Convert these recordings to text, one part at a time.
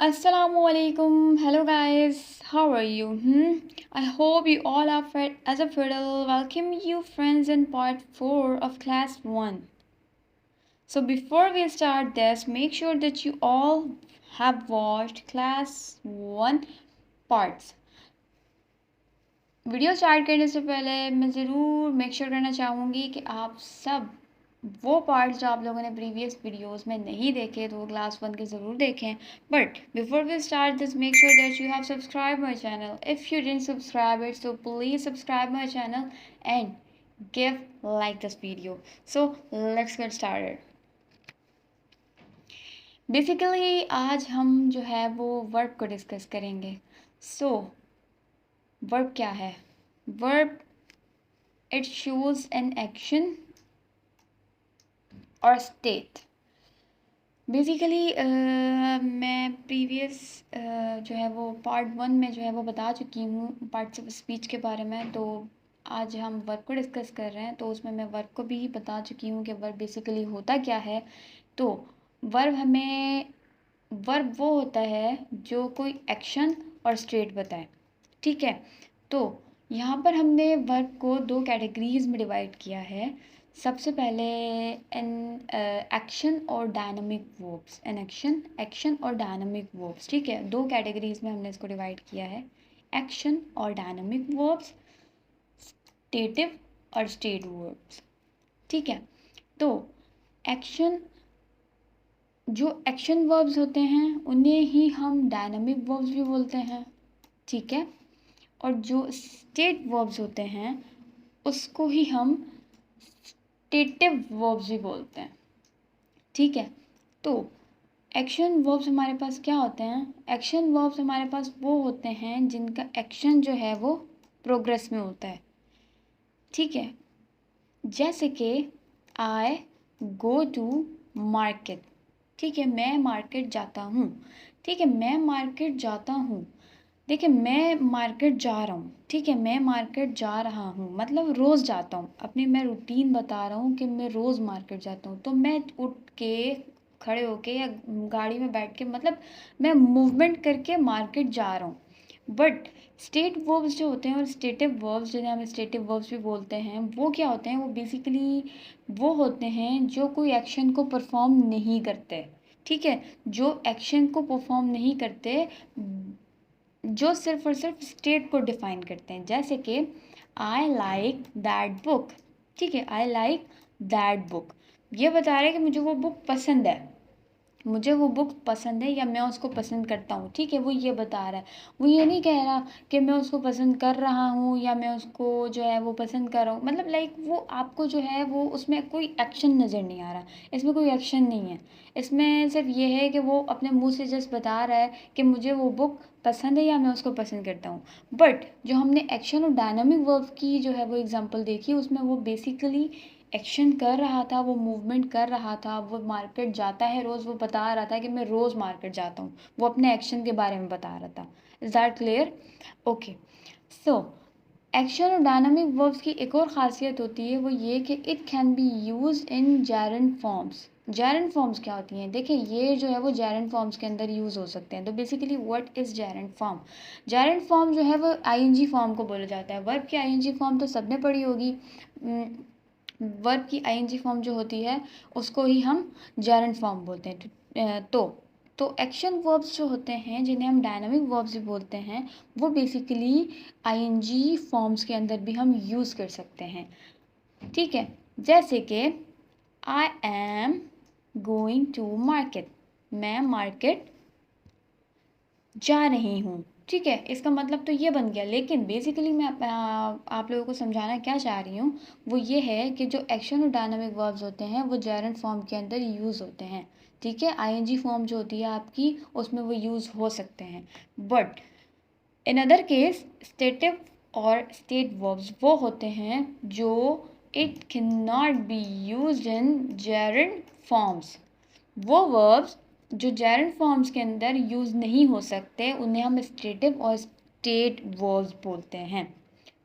Assalamualaikum. Hello guys. How are you? I hope you all are fit as a fiddle. Welcome you friends in part 4 of class 1. So before we start this, make sure that you all have watched class 1 parts. Video start करने से पहले मैं ज़रूर make sure करना चाहूँगी कि आप सब वो पार्ट्स जो आप लोगों ने प्रीवियस वीडियोस में नहीं देखे तो वो क्लास 1 के ज़रूर देखें. But before we start this make sure that you have subscribe my channel. If you didn't subscribe it so please subscribe my channel and give like this video. So let's get started. Basically आज हम जो है वो verb को discuss करेंगे. सो verb क्या है? Verb it shows an action और स्टेट. बेसिकली मैं प्रीवियस जो है वो पार्ट 1 में जो है वो बता चुकी हूँ पार्ट्स ऑफ स्पीच के बारे में. तो आज हम वर्ब को डिस्कस कर रहे हैं तो उसमें मैं वर्ब को भी बता चुकी हूँ कि वर्ब बेसिकली होता क्या है. तो वर्ब वो होता है जो कोई एक्शन और स्टेट बताए. ठीक है. तो यहाँ पर हमने वर्ब को 2 कैटेगरीज में डिवाइड किया है. सबसे पहले एन एक्शन और डायनामिक वर्ब्स. एक्शन और डायनामिक वर्ब्स. ठीक है. 2 कैटेगरीज में हमने इसको डिवाइड किया है. एक्शन और डायनामिक वर्ब्स, स्टेटिव और स्टेट वर्ब्स. ठीक है. तो जो एक्शन वर्ब्स होते हैं उन्हें ही हम डायनामिक वर्ब्स भी बोलते हैं. ठीक है. और जो स्टेट वर्ब्स होते हैं उसको ही हम स्टेटिव वर्ब्स भी बोलते हैं. ठीक है. तो एक्शन वर्ब्स हमारे पास क्या होते हैं? एक्शन वर्ब्स हमारे पास वो होते हैं जिनका एक्शन जो है वो प्रोग्रेस में होता है. ठीक है. जैसे कि आई गो टू मार्केट. ठीक है. मैं मार्केट जाता हूँ. ठीक है. मैं मार्केट जाता हूँ. देखिए मैं मार्केट जा रहा हूँ. ठीक है. मैं मार्केट जा रहा हूँ मतलब रोज़ जाता हूँ. अपनी मैं रूटीन बता रहा हूँ कि मैं रोज़ मार्केट जाता हूँ. तो मैं उठ के खड़े होके या गाड़ी में बैठ के मतलब मैं मूवमेंट करके मार्केट जा रहा हूँ. बट स्टेट वर्ब्स जो होते हैं और स्टेटिव वर्ब्स जिन्हें हम स्टेटिव वर्ब्स भी बोलते हैं वो क्या होते हैं? वो बेसिकली वो होते हैं जो कोई एक्शन को परफॉर्म नहीं करते. ठीक है. जो एक्शन को परफॉर्म नहीं करते, जो सिर्फ और सिर्फ स्टेट को डिफाइन करते हैं. जैसे कि आई लाइक दैट बुक. ठीक है. आई लाइक दैट बुक ये बता रहा है कि मुझे वो बुक पसंद है. मुझे वो बुक पसंद है या मैं उसको पसंद करता हूँ. ठीक है. वो ये बता रहा है. वो ये नहीं कह रहा कि मैं उसको पसंद कर रहा हूँ या मैं उसको जो है वो पसंद कर रहा हूँ. मतलब लाइक वो आपको जो है वो उसमें कोई एक्शन नज़र नहीं आ रहा. इसमें कोई एक्शन नहीं है. इसमें सिर्फ ये है कि वो अपने मुंह से जस्ट बता रहा है कि मुझे वो बुक पसंद है या मैं उसको पसंद करता हूँ. बट जो हमने एक्शन और डायनामिक वर्ब की जो है वो एग्जांपल देखी उसमें वो बेसिकली एक्शन कर रहा था, वो मूवमेंट कर रहा था, वो मार्केट जाता है रोज़. वो बता रहा था कि मैं रोज़ मार्केट जाता हूँ. वो अपने एक्शन के बारे में बता रहा था. Is that clear? Okay. So action और डायनामिक वर्ब्स की एक और ख़ासियत होती है वो ये कि it can be use in gerund forms. Gerund forms क्या होती हैं? देखिए ये जो है वो जैरेंट फॉर्म्स के अंदर यूज़ हो सकते हैं. तो basically what is gerund form? Gerund form जो है वो आईएनजी फॉर्म को बोला जाता है. वर्ब की आईएनजी फॉर्म तो सबने पढ़ी होगी. वर्ब की आईएनजी फॉर्म जो होती है उसको ही हम जैरेंट फॉर्म बोलते हैं. तो एक्शन वर्ब्स जो होते हैं जिन्हें हम डायनामिक वर्ब्स भी बोलते हैं वो बेसिकली आईएनजी फॉर्म्स के अंदर भी हम यूज़ कर सकते हैं. ठीक है. जैसे कि I am going to market. मैं मार्केट जा रही हूँ. ठीक है. इसका मतलब तो ये बन गया. लेकिन बेसिकली मैं आप लोगों को समझाना क्या चाह रही हूँ वो ये है कि जो एक्शन और डायनामिक वर्ब्स होते हैं वो जैरेंट फॉर्म के अंदर यूज़ होते हैं. ठीक है. आईएनजी फॉर्म जो होती है आपकी उसमें वो यूज़ हो सकते हैं. But in other case stative और स्टेट वर्ब्स वो होते हैं जो it can not be used in gerund forms. वो वर्ब्स जो जैरेंट फॉर्म्स के अंदर यूज़ नहीं हो सकते उन्हें हम स्टेटिव और स्टेट वर्ब्स बोलते हैं.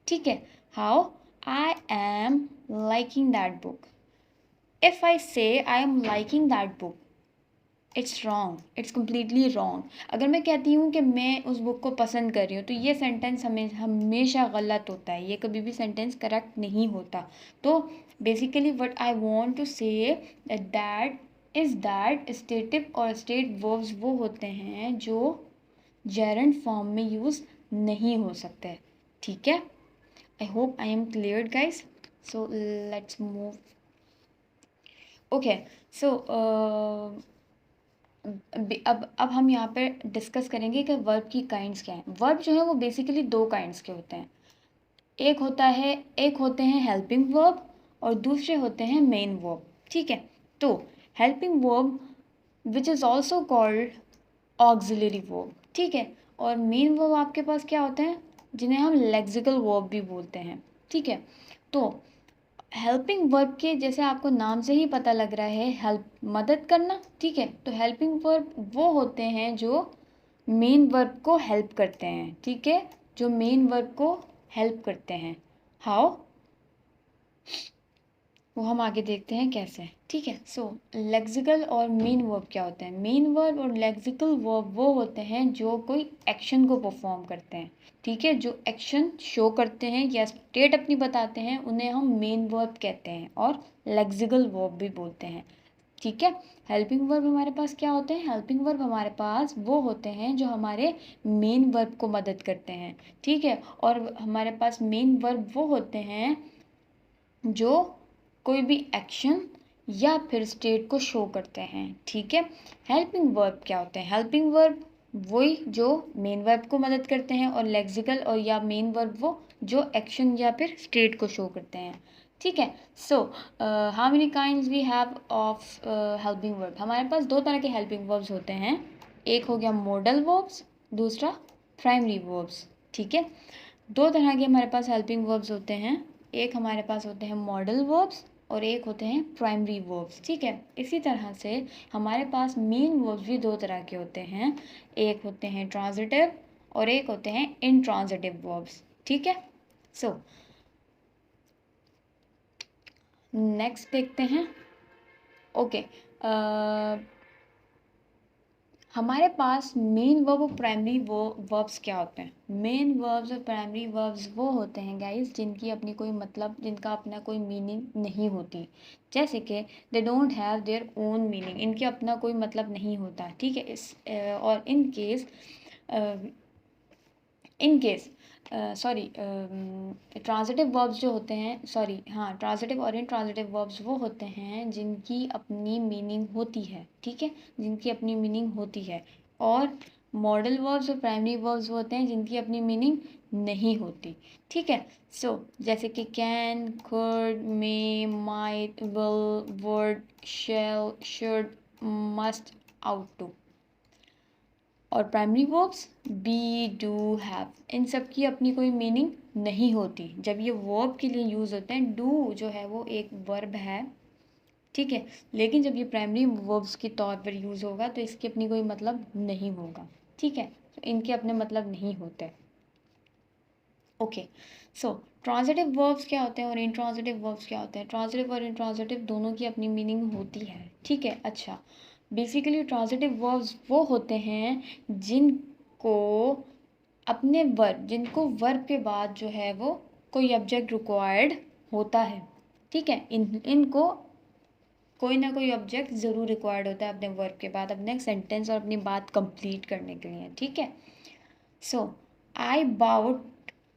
ठीक है. How? I am liking that book. If I say I am liking that book it's wrong, it's completely wrong. अगर मैं कहती हूँ कि मैं उस बुक को पसंद कर रही हूँ तो ये सेंटेंस हमेशा गलत होता है, ये कभी भी सेंटेंस करेक्ट नहीं होता। तो basically what I want to say that is that stative और स्टेट वर्ब्स वो होते हैं जो जेरंड फॉर्म में यूज़ नहीं हो सकते। ठीक है, I hope I am clear guys. So let's move. Okay, so अब हम यहाँ पे डिस्कस करेंगे कि वर्ब की काइंड्स क्या हैं। वर्ब जो है वो बेसिकली दो काइंड्स के होते हैं। एक होते हैं हेल्पिंग वर्ब और दूसरे होते हैं मेन वर्ब। ठीक है, तो helping verb which is also called auxiliary verb. ठीक है, और मेन वर्ब आपके पास क्या होते हैं, जिन्हें हम लेक्सिकल वर्ब भी बोलते हैं। ठीक है, तो हेल्पिंग वर्ब के जैसे आपको नाम से ही पता लग रहा है, हेल्प मदद करना। ठीक है, तो हेल्पिंग वर्ब वो होते हैं जो मेन वर्ब को हेल्प करते हैं। ठीक है, जो मेन वर्ब को हेल्प करते हैं। हाउ, वो हम आगे देखते हैं कैसे। ठीक है, सो लेक्सिकल और मेन वर्ब क्या होते हैं। मेन वर्ब और लेक्सिकल वर्ब वो होते हैं जो कोई एक्शन को परफॉर्म करते हैं। ठीक है, जो एक्शन शो करते हैं या स्टेट अपनी बताते हैं उन्हें हम मेन वर्ब कहते हैं और लेक्सिकल वर्ब भी बोलते हैं। ठीक है, हेल्पिंग वर्ब हमारे पास क्या होते हैं, हेल्पिंग वर्ब हमारे पास वो होते हैं जो हमारे मेन वर्ब को मदद करते हैं। ठीक है, और हमारे पास मेन वर्ब वो होते हैं जो कोई भी एक्शन या फिर स्टेट को शो करते हैं। ठीक है, हेल्पिंग वर्ब क्या होते हैं, हेल्पिंग वर्ब वही जो मेन वर्ब को मदद करते हैं, और लेक्सिकल और या मेन वर्ब वो जो एक्शन या फिर स्टेट को शो करते हैं। ठीक है, so how many kinds we have of helping verb. हमारे पास दो तरह के हेल्पिंग वर्ब्स होते हैं, एक हो गया मॉडल वर्ब्स, दूसरा प्राइमरी वर्ब्स। ठीक है, दो तरह के हमारे पास हेल्पिंग वर्ब्स होते हैं, एक हमारे पास होते हैं मॉडल वर्ब्स और एक होते हैं प्राइमरी वर्ब्स। ठीक है, इसी तरह से हमारे पास मेन वर्ब्स भी दो तरह के होते हैं, एक होते हैं ट्रांजिटिव और एक होते हैं इंट्रांजिटिव वर्ब्स। ठीक है, सो नेक्स्ट देखते हैं। ओके, हमारे पास मेन वर्ब और प्राइमरी वर्ब्स क्या होते हैं। मेन वर्ब्स और प्राइमरी वर्ब्स वो होते हैं गाइस जिनकी अपनी कोई मतलब, जिनका अपना कोई मीनिंग नहीं होती। जैसे कि they don't have their own meaning, इनके अपना कोई मतलब नहीं होता। ठीक है, और in case sorry transitive verbs जो होते हैं, सॉरी हाँ, ट्रांजिटिव और इंट्रांजिटिव वर्ब्स वो होते हैं जिनकी अपनी मीनिंग होती है। ठीक है, जिनकी अपनी मीनिंग होती है, और मॉडल वर्ब्स और प्राइमरी वर्ब्स वो होते हैं जिनकी अपनी मीनिंग नहीं होती। ठीक है, सो जैसे कि can, could, may, might, will, would, shall, should, must, ought to. और primary verbs be, do, have, इन सब की अपनी कोई मीनिंग नहीं होती। जब ये वर्ब के लिए यूज़ होते हैं, डू जो है वो एक वर्ब है। ठीक है, लेकिन जब ये प्राइमरी वर्ब्स के तौर पर यूज़ होगा तो इसकी अपनी कोई मतलब नहीं होगा। ठीक है, तो इनके अपने मतलब नहीं होते। ओके, सो ट्रांजिटिव वर्ब्स क्या होते हैं और इंट्रांजिटिव वर्ब्स क्या होते हैं। ट्रांजिटिव और इंट्रांजिटिव दोनों की अपनी मीनिंग होती है। ठीक है, अच्छा, बेसिकली ट्रांजिटिव वर्ब्स वो होते हैं जिनको अपने वर्ब, जिनको वर्ब के बाद जो है वो कोई ऑब्जेक्ट रिक्वायर्ड होता है। ठीक है, इनको कोई ना कोई ऑब्जेक्ट ज़रूर रिक्वायर्ड होता है अपने वर्ब के बाद, अपने सेंटेंस और अपनी बात कंप्लीट करने के लिए। ठीक है, सो आई बाउट,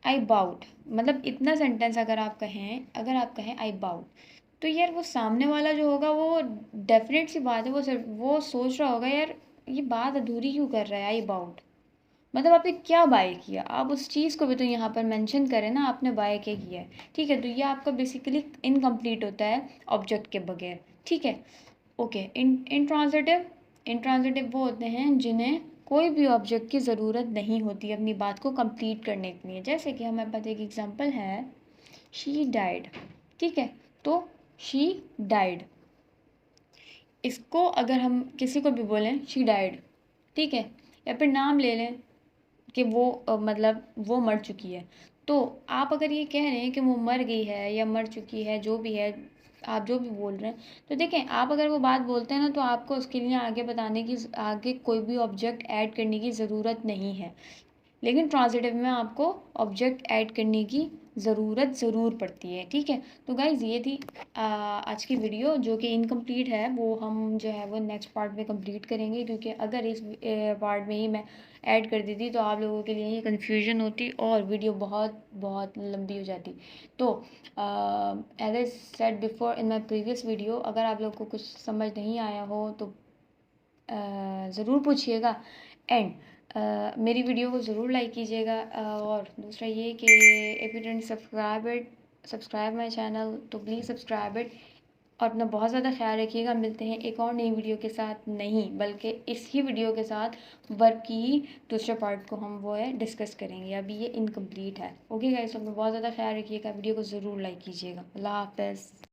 आई बाउट मतलब इतना सेंटेंस अगर आप कहें आई बाउट, तो यार वो सामने वाला जो होगा वो डेफिनेट सी बात है, वो सोच रहा होगा यार ये बात अधूरी क्यों कर रहा है, आई बाउट मतलब आपने क्या बाय किया, आप उस चीज़ को भी तो यहाँ पर मेंशन करें ना, आपने बाय क्या किया है। ठीक है, तो ये आपका बेसिकली इनकम्प्लीट होता है ऑब्जेक्ट के बगैर। ठीक है, ओके, इंट्रांजिटिव, इंट्रांजिटिव वो होते हैं जिन्हें कोई भी ऑब्जेक्ट की ज़रूरत नहीं होती अपनी बात को कंप्लीट करने के लिए। जैसे कि हमारे पास एक एग्जांपल है, शी डाइड। ठीक है, तो शी डाइड, इसको अगर हम किसी को भी बोलें शी डाइड, ठीक है, या फिर नाम ले लें कि वो मतलब वो मर चुकी है, तो आप अगर ये कह रहे हैं कि वो मर गई है या मर चुकी है, जो भी है, आप जो भी बोल रहे हैं। तो देखें, आप अगर वो बात बोलते हैं ना, तो आपको उसके लिए आगे कोई भी ऑब्जेक्ट ऐड करने की ज़रूरत नहीं है। लेकिन ट्रांजिटिव में आपको ऑब्जेक्ट ऐड करने की ज़रूरत ज़रूर पड़ती है। ठीक है, तो गाइज़ ये थी आज की वीडियो, जो कि इनकम्प्लीट है। वो हम जो है वो नेक्स्ट पार्ट में कंप्लीट करेंगे, क्योंकि अगर इस पार्ट में ही मैं ऐड कर देती तो आप लोगों के लिए ही कन्फ्यूजन होती और वीडियो बहुत बहुत लंबी हो जाती। तो as I said before in my previous video, अगर आप लोग को कुछ समझ नहीं आया हो तो ज़रूर पूछिएगा। एंड मेरी वीडियो को ज़रूर लाइक कीजिएगा। और दूसरा ये कि if you don't subscribe my channel, तो प्लीज़ सब्सक्राइब इट। और अपना बहुत ज़्यादा ख्याल रखिएगा। मिलते हैं एक और नई वीडियो के साथ, नहीं बल्कि इस ही वीडियो के साथ वर्क की ही दूसरे पार्ट को हम वो है डिस्कस करेंगे। अभी ये इनकम्प्लीट है। ओके गाइस, अपना बहुत ज़्यादा ख्याल रखिएगा। वीडियो को ज़रूर लाइक कीजिएगा। अल्लाह हाफ़िज़।